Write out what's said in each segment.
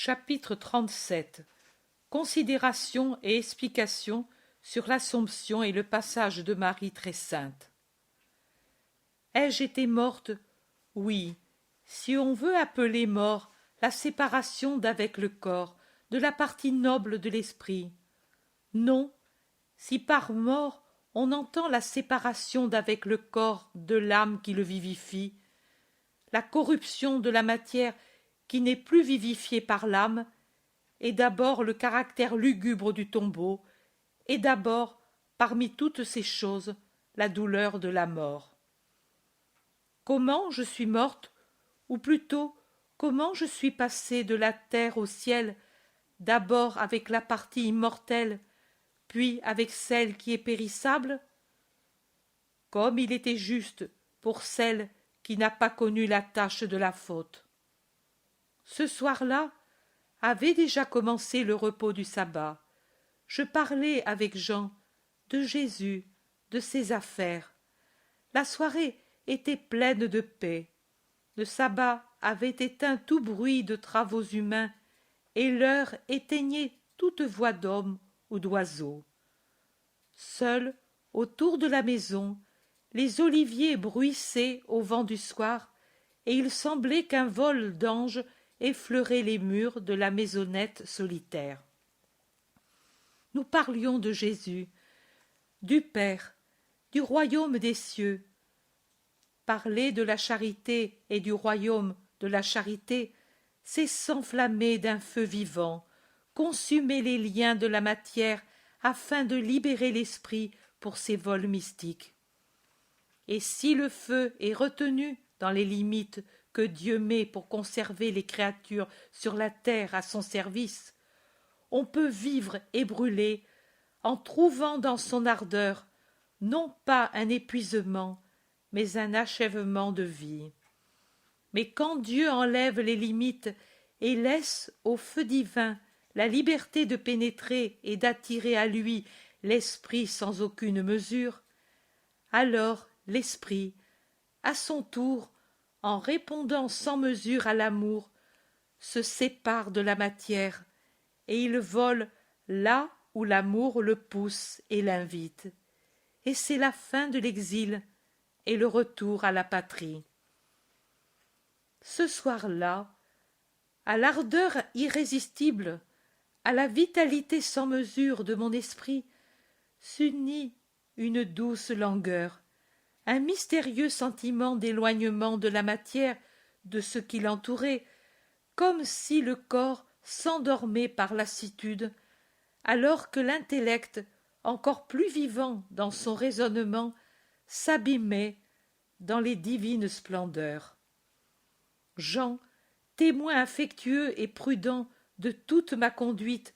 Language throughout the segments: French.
Chapitre 37. Considérations et explications sur l'Assomption et le passage de Marie très sainte. Ai-je été morte? Oui, si on veut appeler mort la séparation d'avec le corps, de la partie noble de l'esprit. Non, si par mort on entend la séparation d'avec le corps de l'âme qui le vivifie, la corruption de la matière qui n'est plus vivifiée par l'âme, et d'abord le caractère lugubre du tombeau, et d'abord, parmi toutes ces choses, la douleur de la mort. Comment je suis morte, ou plutôt comment je suis passée de la terre au ciel, d'abord avec la partie immortelle, puis avec celle qui est périssable? Comme il était juste pour celle qui n'a pas connu la tâche de la faute. Ce soir-là avait déjà commencé le repos du sabbat. Je parlais avec Jean de Jésus, de ses affaires. La soirée était pleine de paix. Le sabbat avait éteint tout bruit de travaux humains, et l'heure éteignait toute voix d'homme ou d'oiseau. Seuls, autour de la maison, les oliviers bruissaient au vent du soir, et il semblait qu'un vol d'anges effleurait les murs de la maisonnette solitaire. Nous parlions de Jésus, du Père, du royaume des cieux. Parler de la charité et du royaume de la charité, c'est s'enflammer d'un feu vivant, consumer les liens de la matière afin de libérer l'esprit pour ses vols mystiques. Et si le feu est retenu dans les limites que Dieu met pour conserver les créatures sur la terre à son service, on peut vivre et brûler en trouvant dans son ardeur non pas un épuisement, mais un achèvement de vie. Mais quand Dieu enlève les limites et laisse au feu divin la liberté de pénétrer et d'attirer à lui l'esprit sans aucune mesure, alors l'esprit, à son tour, en répondant sans mesure à l'amour, se sépare de la matière, et il vole là où l'amour le pousse et l'invite. Et c'est la fin de l'exil et le retour à la patrie. Ce soir-là, à l'ardeur irrésistible, à la vitalité sans mesure de mon esprit, s'unit une douce langueur, un mystérieux sentiment d'éloignement de la matière, de ce qui l'entourait, comme si le corps s'endormait par lassitude, alors que l'intellect, encore plus vivant dans son raisonnement, s'abîmait dans les divines splendeurs. Jean, témoin affectueux et prudent de toute ma conduite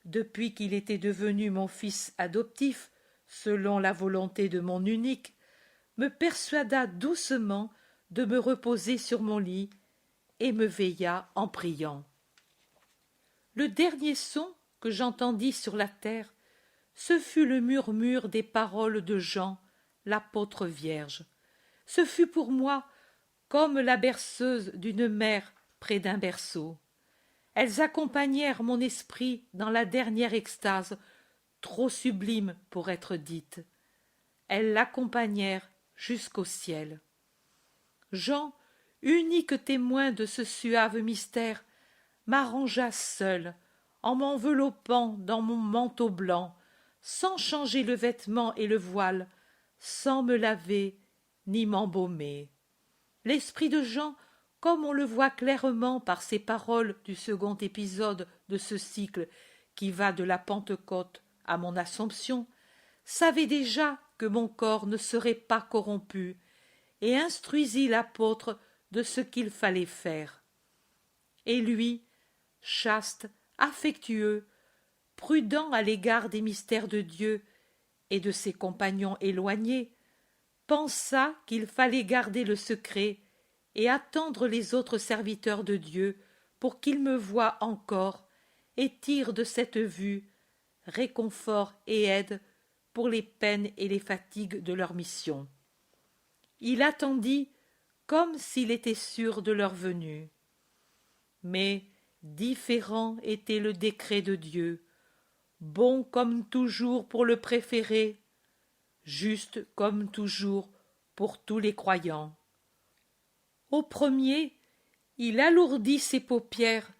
depuis qu'il était devenu mon fils adoptif, selon la volonté de mon unique, me persuada doucement de me reposer sur mon lit et me veilla en priant. Le dernier son que j'entendis sur la terre, ce fut le murmure des paroles de Jean, l'apôtre vierge. Ce fut pour moi comme la berceuse d'une mère près d'un berceau. Elles accompagnèrent mon esprit dans la dernière extase, trop sublime pour être dite. Elles l'accompagnèrent jusqu'au ciel. Jean, unique témoin de ce suave mystère, m'arrangea seul, en m'enveloppant dans mon manteau blanc, sans changer le vêtement et le voile, sans me laver ni m'embaumer. L'esprit de Jean, comme on le voit clairement par ces paroles du second épisode de ce cycle qui va de la Pentecôte à mon Assomption, savait déjà que mon corps ne serait pas corrompu, et instruisit l'apôtre de ce qu'il fallait faire. Et lui, chaste, affectueux, prudent à l'égard des mystères de Dieu et de ses compagnons éloignés, pensa qu'il fallait garder le secret et attendre les autres serviteurs de Dieu pour qu'ils me voient encore et tirent de cette vue réconfort et aide pour les peines et les fatigues de leur mission. Il attendit comme s'il était sûr de leur venue. Mais différent était le décret de Dieu, bon comme toujours pour le préféré, juste comme toujours pour tous les croyants. Au premier, il alourdit ses paupières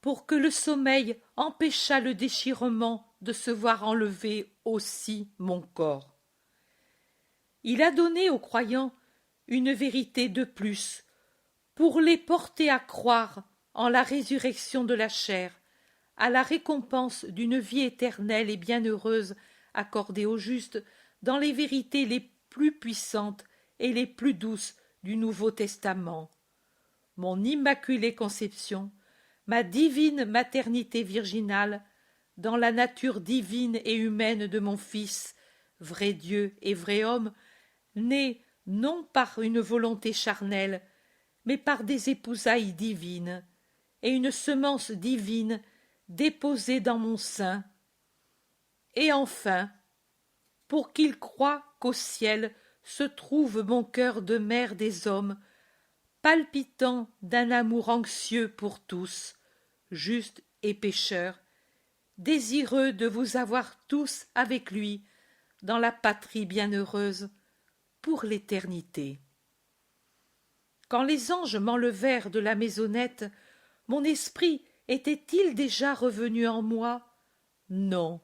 pour que le sommeil empêchât le déchirement de se voir enlever aussi mon corps. Il a donné aux croyants une vérité de plus pour les porter à croire en la résurrection de la chair, à la récompense d'une vie éternelle et bienheureuse accordée aux justes dans les vérités les plus puissantes et les plus douces du Nouveau Testament. Mon immaculée conception, ma divine maternité virginale, dans la nature divine et humaine de mon Fils, vrai Dieu et vrai homme, né non par une volonté charnelle, mais par des épousailles divines, et une semence divine déposée dans mon sein. Et enfin, pour qu'il croie qu'au ciel se trouve mon cœur de mère des hommes, palpitant d'un amour anxieux pour tous, justes et pécheurs, désireux de vous avoir tous avec lui dans la patrie bienheureuse pour l'éternité. Quand les anges m'enlevèrent de la maisonnette, mon esprit était-il déjà revenu en moi? Non,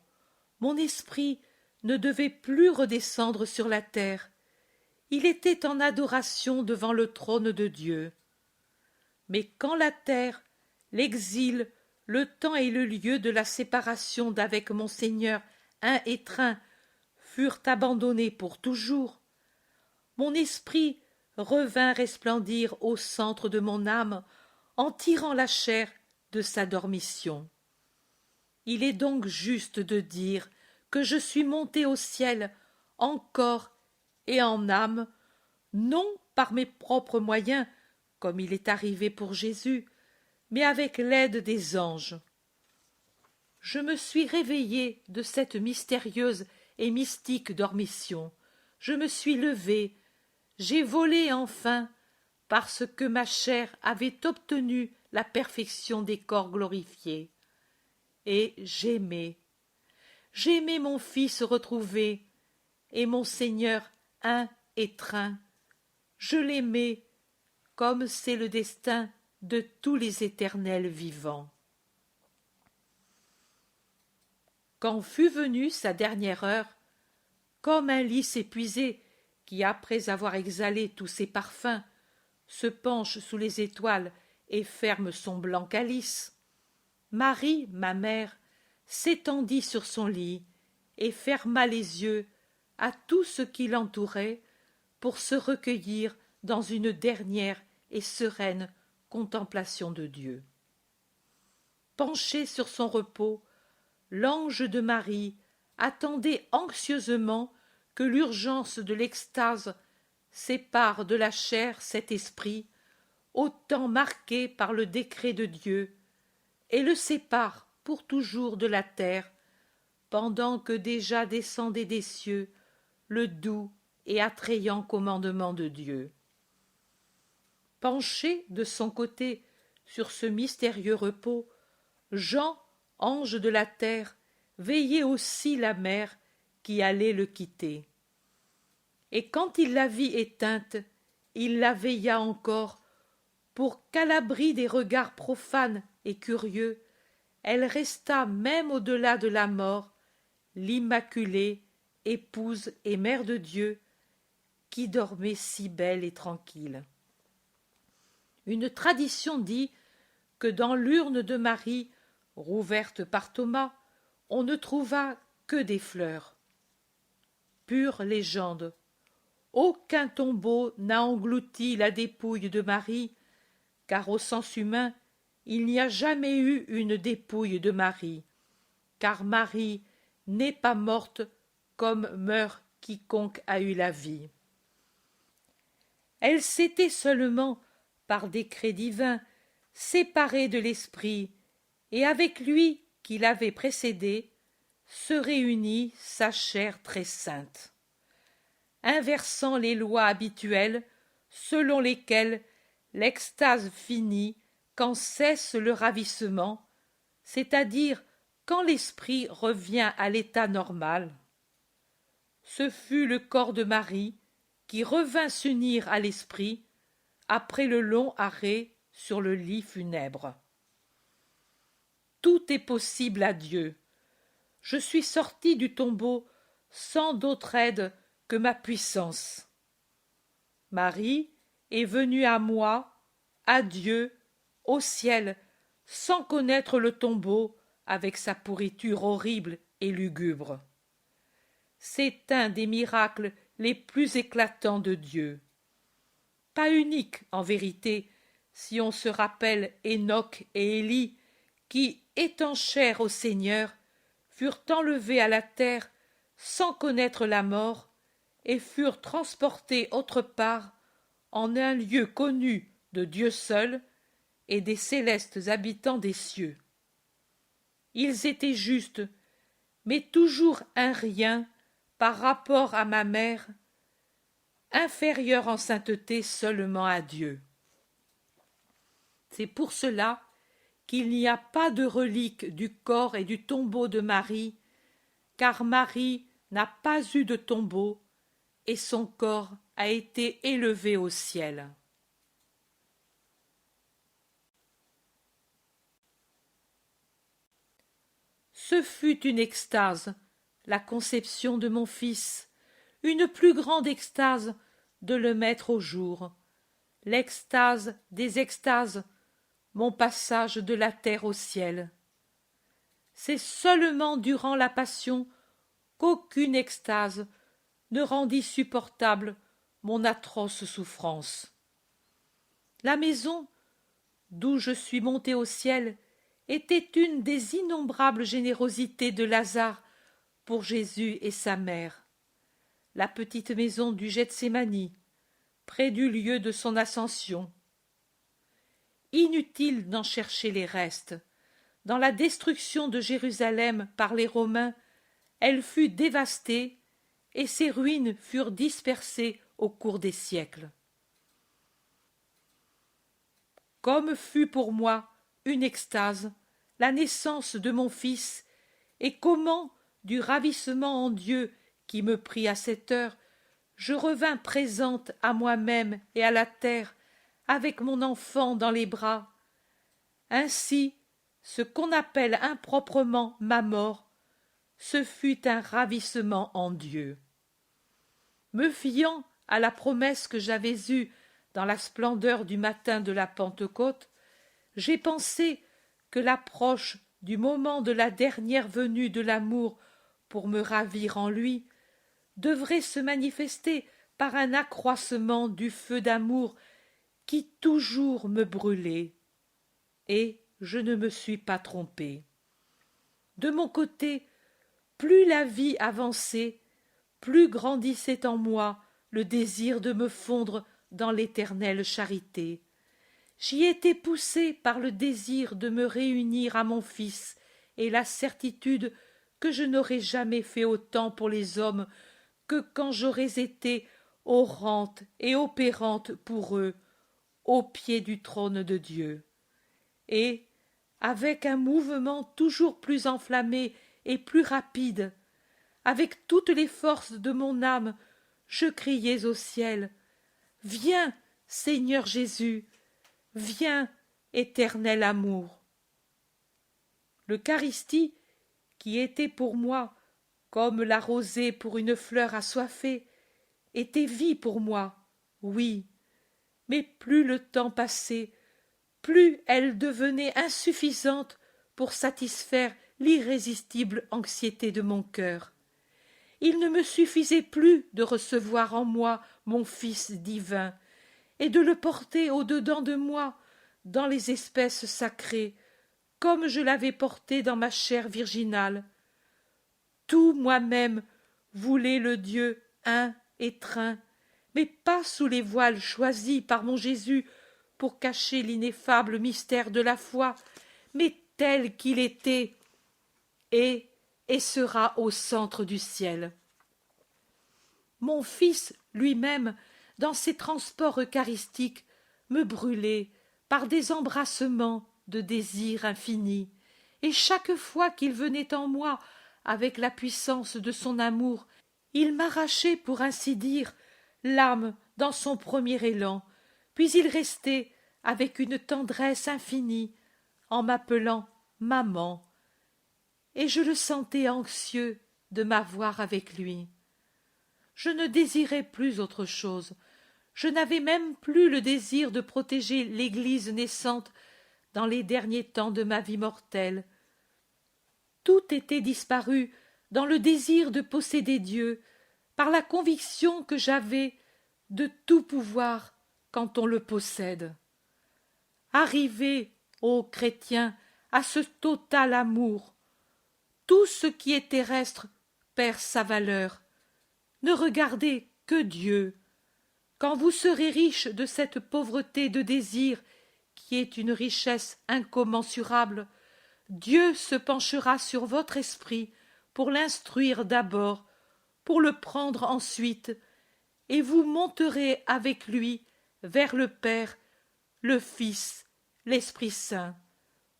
mon esprit ne devait plus redescendre sur la terre. Il était en adoration devant le trône de Dieu. Mais quand la terre, l'exil, le temps et le lieu de la séparation d'avec mon Seigneur un et trin furent abandonnés pour toujours, mon esprit revint resplendir au centre de mon âme en tirant la chair de sa dormition. Il est donc juste de dire que je suis monté au ciel en corps et en âme, non par mes propres moyens, comme il est arrivé pour Jésus, mais avec l'aide des anges. Je me suis réveillé de cette mystérieuse et mystique dormition. Je me suis levé, j'ai volé enfin, parce que ma chair avait obtenu la perfection des corps glorifiés. Et j'aimais mon Fils retrouvé, et mon Seigneur un et trin. Je l'aimais comme c'est le destin de tous les éternels vivants. Quand fut venue sa dernière heure, comme un lys épuisé qui, après avoir exhalé tous ses parfums, se penche sous les étoiles et ferme son blanc calice, Marie, ma mère, s'étendit sur son lit et ferma les yeux à tout ce qui l'entourait pour se recueillir dans une dernière et sereine contemplation de Dieu. Penché sur son repos, l'ange de Marie attendait anxieusement que l'urgence de l'extase sépare de la chair cet esprit, autant marqué par le décret de Dieu, et le sépare pour toujours de la terre, pendant que déjà descendait des cieux le doux et attrayant commandement de Dieu. Penché de son côté sur ce mystérieux repos, Jean, ange de la terre, veillait aussi la mère qui allait le quitter. Et quand il la vit éteinte, il la veilla encore, pour qu'à l'abri des regards profanes et curieux, elle restât même au-delà de la mort, l'immaculée épouse et mère de Dieu, qui dormait si belle et tranquille. Une tradition dit que dans l'urne de Marie, rouverte par Thomas, on ne trouva que des fleurs. Pure légende. Aucun tombeau n'a englouti la dépouille de Marie, car au sens humain, il n'y a jamais eu une dépouille de Marie, car Marie n'est pas morte comme meurt quiconque a eu la vie. Elle s'était seulement, par décret divin, séparée de l'Esprit, et avec lui qui l'avait précédée, se réunit sa chair très sainte. Inversant les lois habituelles, selon lesquelles l'extase finit quand cesse le ravissement, c'est-à-dire quand l'esprit revient à l'état normal. Ce fut le corps de Marie qui revint s'unir à l'esprit après le long arrêt sur le lit funèbre. Tout est possible à Dieu. Je suis sorti du tombeau sans d'autre aide que ma puissance. Marie est venue à moi, à Dieu, au ciel, sans connaître le tombeau avec sa pourriture horrible et lugubre. C'est un des miracles les plus éclatants de Dieu. Pas unique, en vérité, si on se rappelle Enoch et Élie, qui, étant chers au Seigneur, furent enlevés à la terre sans connaître la mort, et furent transportés autre part, en un lieu connu de Dieu seul et des célestes habitants des cieux. Ils étaient justes, mais toujours un rien par rapport à ma mère, inférieure en sainteté seulement à Dieu. C'est pour cela qu'il n'y a pas de relique du corps et du tombeau de Marie, car Marie n'a pas eu de tombeau, et son corps a été élevé au ciel. Ce fut une extase, la conception de mon fils, une plus grande extase de le mettre au jour, l'extase des extases, mon passage de la terre au ciel. C'est seulement durant la passion qu'aucune extase ne rendit supportable mon atroce souffrance. La maison d'où je suis monté au ciel était une des innombrables générosités de Lazare pour Jésus et sa mère. La petite maison du Gethsémani, près du lieu de son ascension. Inutile d'en chercher les restes. Dans la destruction de Jérusalem par les Romains, elle fut dévastée et ses ruines furent dispersées au cours des siècles. Comme fut pour moi une extase la naissance de mon fils, et comment, du ravissement en Dieu qui me prit à cette heure, je revins présente à moi-même et à la terre, avec mon enfant dans les bras. Ainsi, ce qu'on appelle improprement ma mort, ce fut un ravissement en Dieu. Me fiant à la promesse que j'avais eue dans la splendeur du matin de la Pentecôte, j'ai pensé que l'approche du moment de la dernière venue de l'amour pour me ravir en lui devrait se manifester par un accroissement du feu d'amour qui toujours me brûlait. Et je ne me suis pas trompé. De mon côté, plus la vie avançait, plus grandissait en moi le désir de me fondre dans l'éternelle charité. J'y étais poussé par le désir de me réunir à mon fils et la certitude que je n'aurais jamais fait autant pour les hommes que quand j'aurais été orante et opérante pour eux au pied du trône de Dieu. Et, avec un mouvement toujours plus enflammé et plus rapide, avec toutes les forces de mon âme, je criais au ciel: « Viens, Seigneur Jésus, viens, éternel amour !» L'Eucharistie, qui était pour moi comme la rosée pour une fleur assoiffée, était vie pour moi, oui, mais plus le temps passait, plus elle devenait insuffisante pour satisfaire l'irrésistible anxiété de mon cœur. Il ne me suffisait plus de recevoir en moi mon Fils divin et de le porter au-dedans de moi dans les espèces sacrées, comme je l'avais porté dans ma chair virginale. Tout moi-même voulait le Dieu un et trin, mais pas sous les voiles choisis par mon Jésus pour cacher l'ineffable mystère de la foi, mais tel qu'il était, et sera au centre du ciel. Mon Fils lui-même, dans ses transports eucharistiques, me brûlait par des embrassements de désir infini, et chaque fois qu'il venait en moi avec la puissance de son amour, il m'arrachait, pour ainsi dire, l'âme dans son premier élan, puis il restait avec une tendresse infinie en m'appelant maman, et je le sentais anxieux de m'avoir avec lui. Je ne désirais plus autre chose. Je n'avais même plus le désir de protéger l'Église naissante dans les derniers temps de ma vie mortelle. Tout était disparu dans le désir de posséder Dieu, par la conviction que j'avais de tout pouvoir quand on le possède. Arrivé, ô chrétiens, à ce total amour, tout ce qui est terrestre perd sa valeur. Ne regardez que Dieu. Quand vous serez riche de cette pauvreté de désir qui est une richesse incommensurable, Dieu se penchera sur votre esprit pour l'instruire d'abord, pour le prendre ensuite, et vous monterez avec lui vers le Père, le Fils, l'Esprit Saint,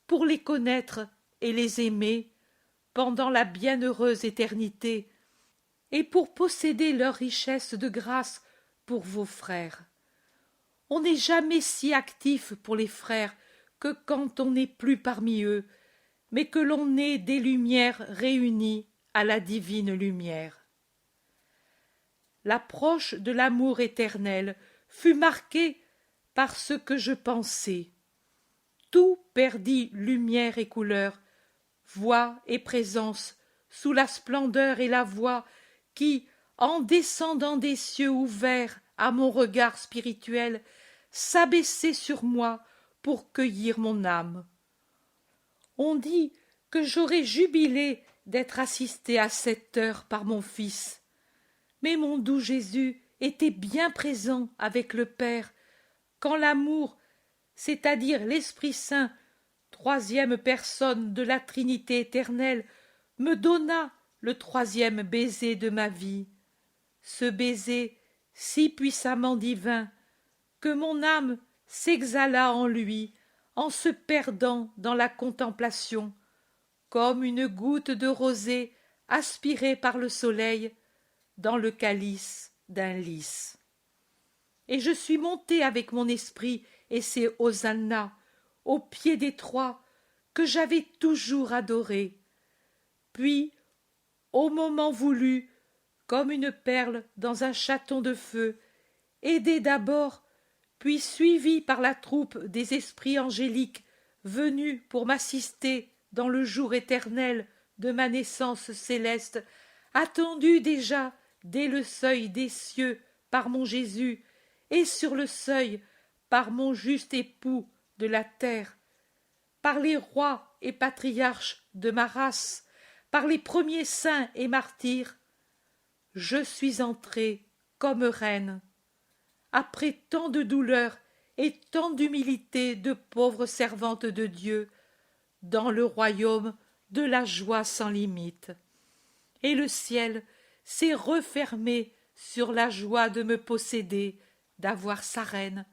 pour les connaître et les aimer pendant la bienheureuse éternité, et pour posséder leur richesse de grâce pour vos frères. On n'est jamais si actif pour les frères que quand on n'est plus parmi eux, mais que l'on est des lumières réunies à la divine lumière. L'approche de l'amour éternel fut marquée par ce que je pensais. Tout perdit lumière et couleur, voix et présence, sous la splendeur et la voix qui, en descendant des cieux ouverts à mon regard spirituel, s'abaissait sur moi pour cueillir mon âme. On dit que j'aurais jubilé d'être assisté à cette heure par mon Fils. Mais mon doux Jésus était bien présent avec le Père, quand l'amour, c'est-à-dire l'Esprit Saint, troisième personne de la Trinité éternelle, me donna le troisième baiser de ma vie. Ce baiser si puissamment divin, que mon âme s'exhala en lui, en se perdant dans la contemplation, comme une goutte de rosée aspirée par le soleil dans le calice d'un lys. Et je suis monté avec mon esprit et ses hosannas au pied des trois que j'avais toujours adorés. Puis, au moment voulu, comme une perle dans un chaton de feu, aidé d'abord, puis suivi par la troupe des esprits angéliques venus pour m'assister dans le jour éternel de ma naissance céleste, attendu déjà dès le seuil des cieux par mon Jésus, et sur le seuil par mon juste époux de la terre, par les rois et patriarches de ma race, par les premiers saints et martyrs, je suis entrée comme reine, après tant de douleurs et tant d'humilité de pauvre servante de Dieu, dans le royaume de la joie sans limite. Et le ciel s'est refermé sur la joie de me posséder, d'avoir sa reine,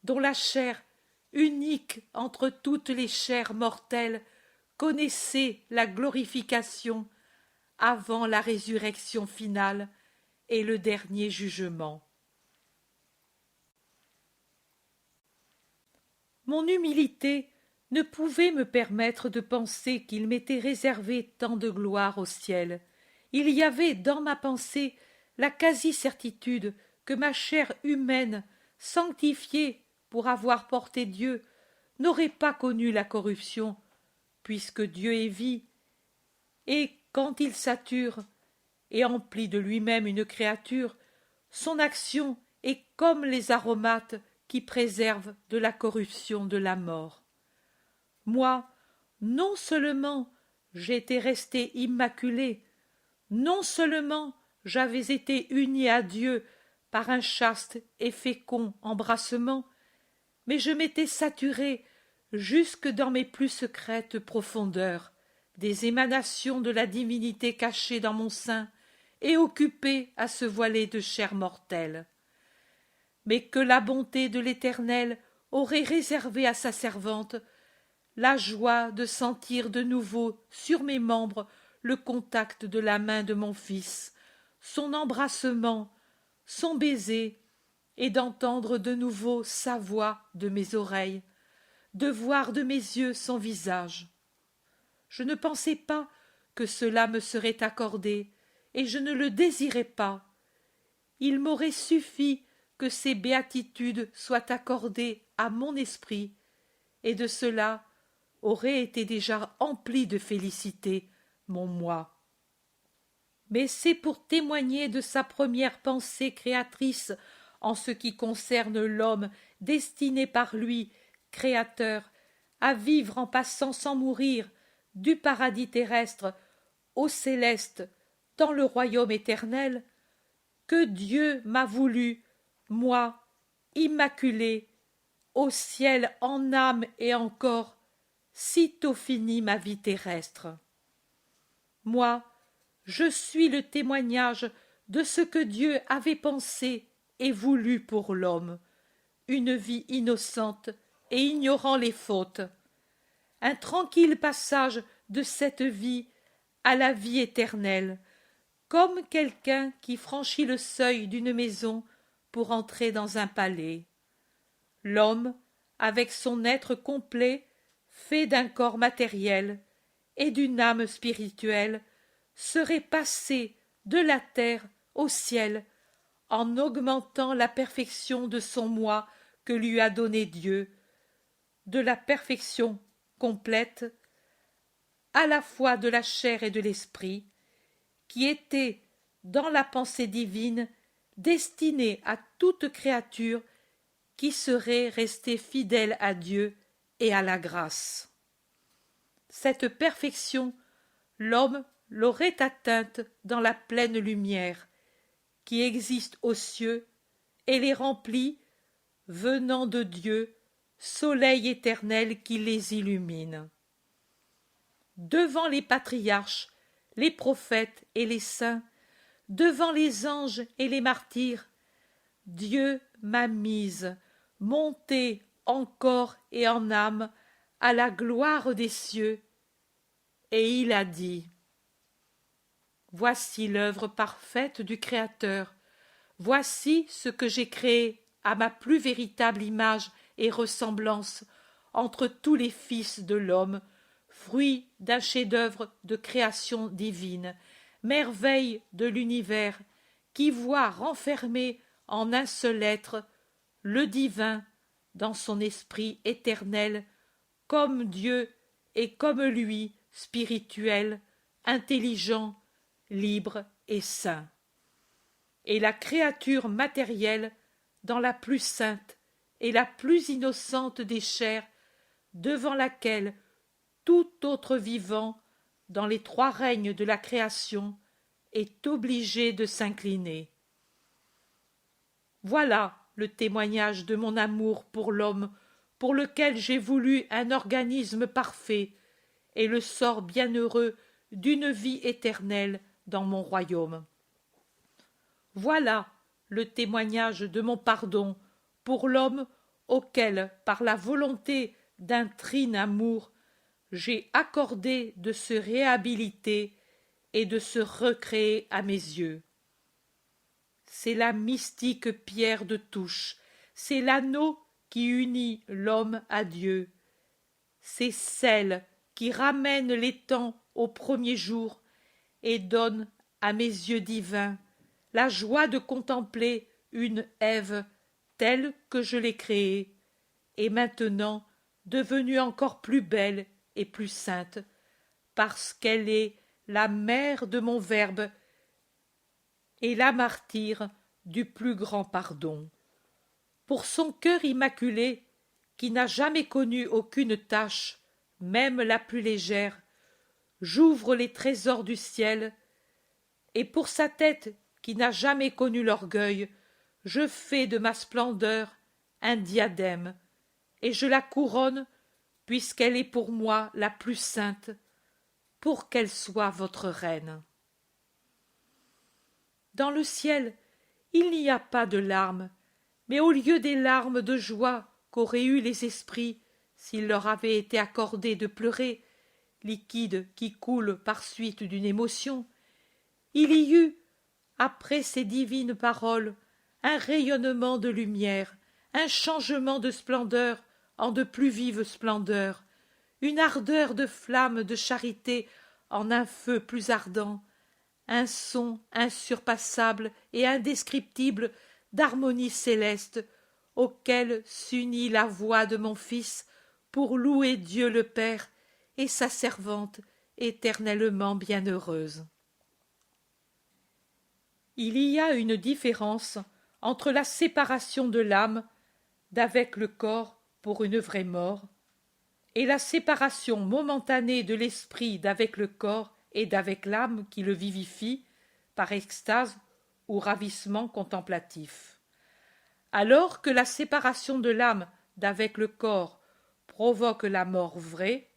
dont la chair, unique entre toutes les chairs mortelles, connaissait la glorification avant la résurrection finale et le dernier jugement. Mon humilité ne pouvait me permettre de penser qu'il m'était réservé tant de gloire au ciel. Il y avait dans ma pensée la quasi-certitude que ma chair humaine, sanctifiée pour avoir porté Dieu, n'aurait pas connu la corruption, puisque Dieu est vie, et quand il sature et emplit de lui-même une créature, son action est comme les aromates qui préservent de la corruption de la mort. Moi, non seulement j'étais resté immaculé, non seulement j'avais été uni à Dieu par un chaste et fécond embrassement, mais je m'étais saturé jusque dans mes plus secrètes profondeurs des émanations de la divinité cachée dans mon sein et occupée à se voiler de chair mortelle. Mais que la bonté de l'Éternel aurait réservé à sa servante la joie de sentir de nouveau sur mes membres le contact de la main de mon fils, son embrassement, son baiser, et d'entendre de nouveau sa voix de mes oreilles, de voir de mes yeux son visage. Je ne pensais pas que cela me serait accordé, et je ne le désirais pas. Il m'aurait suffi que ces béatitudes soient accordées à mon esprit, et de cela aurait été déjà empli de félicité mon moi. Mais c'est pour témoigner de sa première pensée créatrice en ce qui concerne l'homme destiné par lui, créateur, à vivre en passant sans mourir du paradis terrestre au céleste dans le royaume éternel, que Dieu m'a voulu, moi, immaculé, au ciel en âme et en corps, sitôt finie ma vie terrestre. Moi, je suis le témoignage de ce que Dieu avait pensé et voulu pour l'homme, une vie innocente et ignorant les fautes, un tranquille passage de cette vie à la vie éternelle, comme quelqu'un qui franchit le seuil d'une maison pour entrer dans un palais. L'homme, avec son être complet, fait d'un corps matériel et d'une âme spirituelle, serait passé de la terre au ciel en augmentant la perfection de son moi que lui a donné Dieu, de la perfection complète, à la fois de la chair et de l'esprit, qui était, dans la pensée divine, destinée à toute créature qui serait restée fidèle à Dieu et à la grâce. Cette perfection, l'homme l'aurait atteinte dans la pleine lumière, qui existe aux cieux et les remplit, venant de Dieu, soleil éternel qui les illumine. Devant les patriarches, les prophètes et les saints, devant les anges et les martyrs, Dieu m'a mise, montée en corps et en âme, à la gloire des cieux, et il a dit: voici l'œuvre parfaite du Créateur, voici ce que j'ai créé à ma plus véritable image et ressemblance entre tous les fils de l'homme, fruit d'un chef-d'œuvre de création divine, merveille de l'univers, qui voit renfermé en un seul être le divin dans son esprit éternel, comme Dieu et comme lui, spirituel, intelligent, libre et saint. Et la créature matérielle, dans la plus sainte et la plus innocente des chairs, devant laquelle tout autre vivant, dans les trois règnes de la création, est obligé de s'incliner. Voilà le témoignage de mon amour pour l'homme, pour lequel j'ai voulu un organisme parfait, et le sort bienheureux d'une vie éternelle dans mon royaume. Voilà le témoignage de mon pardon pour l'homme auquel, par la volonté d'un trine amour, j'ai accordé de se réhabiliter et de se recréer à mes yeux. C'est la mystique pierre de touche, c'est l'anneau qui unit l'homme à Dieu, c'est celle qui ramène les temps au premier jour et donne à mes yeux divins la joie de contempler une Ève telle que je l'ai créée, et maintenant devenue encore plus belle et plus sainte, parce qu'elle est la mère de mon Verbe et la martyre du plus grand pardon. Pour son cœur immaculé, qui n'a jamais connu aucune tâche, même la plus légère, j'ouvre les trésors du ciel, et pour sa tête qui n'a jamais connu l'orgueil, je fais de ma splendeur un diadème, et je la couronne, puisqu'elle est pour moi la plus sainte, pour qu'elle soit votre reine. Dans le ciel, il n'y a pas de larmes, mais au lieu des larmes de joie qu'auraient eu les esprits s'il leur avait été accordé de pleurer, liquide qui coule par suite d'une émotion, il y eut, après ces divines paroles, un rayonnement de lumière, un changement de splendeur en de plus vives splendeurs, une ardeur de flamme de charité en un feu plus ardent, un son insurpassable et indescriptible d'harmonie céleste, auquel s'unit la voix de mon Fils pour louer Dieu le Père et sa servante éternellement bienheureuse. Il y a une différence entre la séparation de l'âme d'avec le corps pour une vraie mort, et la séparation momentanée de l'esprit d'avec le corps et d'avec l'âme qui le vivifie, par extase ou ravissement contemplatif. Alors que la séparation de l'âme d'avec le corps provoque la mort vraie,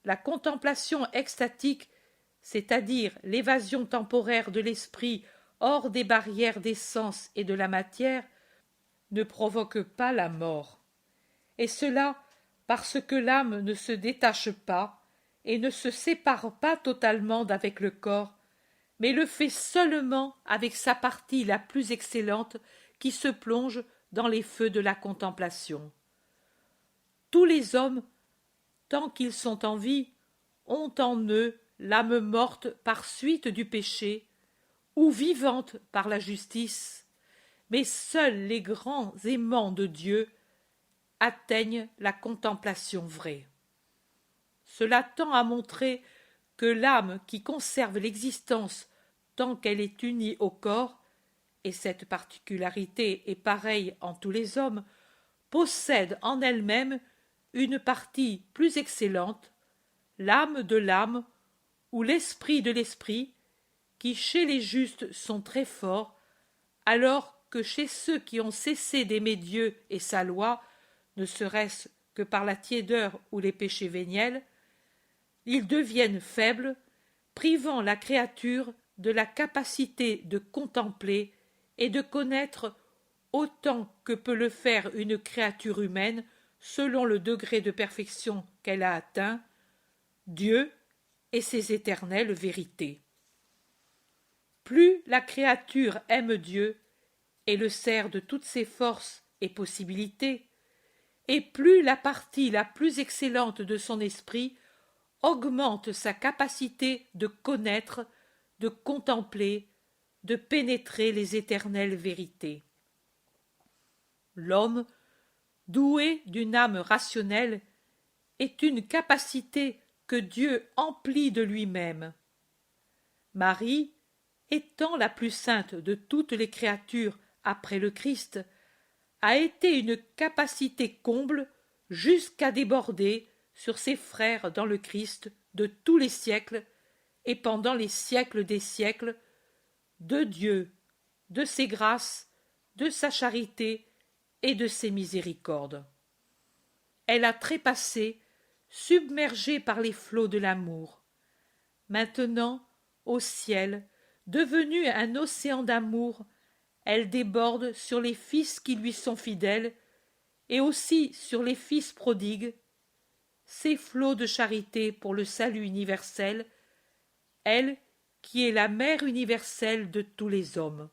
la contemplation extatique, c'est-à-dire l'évasion temporaire de l'esprit hors des barrières des sens et de la matière, ne provoque pas la mort. Et cela parce que l'âme ne se détache pas et ne se sépare pas totalement d'avec le corps, mais le fait seulement avec sa partie la plus excellente qui se plonge dans les feux de la contemplation. Tous les hommes, tant qu'ils sont en vie, ont en eux l'âme morte par suite du péché, ou vivante par la justice, mais seuls les grands aimants de Dieu atteignent la contemplation vraie. Cela tend à montrer que l'âme qui conserve l'existence tant qu'elle est unie au corps, et cette particularité est pareille en tous les hommes, possède en elle-même une partie plus excellente, l'âme de l'âme ou l'esprit de l'esprit, qui chez les justes sont très forts, alors que chez ceux qui ont cessé d'aimer Dieu et sa loi, ne serait-ce que par la tiédeur ou les péchés véniels, ils deviennent faibles, privant la créature de la capacité de contempler et de connaître autant que peut le faire une créature humaine selon le degré de perfection qu'elle a atteint, Dieu et ses éternelles vérités. Plus la créature aime Dieu et le sert de toutes ses forces et possibilités, et plus la partie la plus excellente de son esprit augmente sa capacité de connaître, de contempler, de pénétrer les éternelles vérités. L'homme, doué d'une âme rationnelle, est une capacité que Dieu emplit de lui-même. Marie, étant la plus sainte de toutes les créatures après le Christ, a été une capacité comble jusqu'à déborder sur ses frères dans le Christ de tous les siècles et pendant les siècles des siècles, de Dieu, de ses grâces, de sa charité et de ses miséricordes. Elle a trépassé, submergée par les flots de l'amour. Maintenant, au ciel, devenue un océan d'amour, elle déborde sur les fils qui lui sont fidèles et aussi sur les fils prodigues, ces flots de charité pour le salut universel, elle qui est la mère universelle de tous les hommes.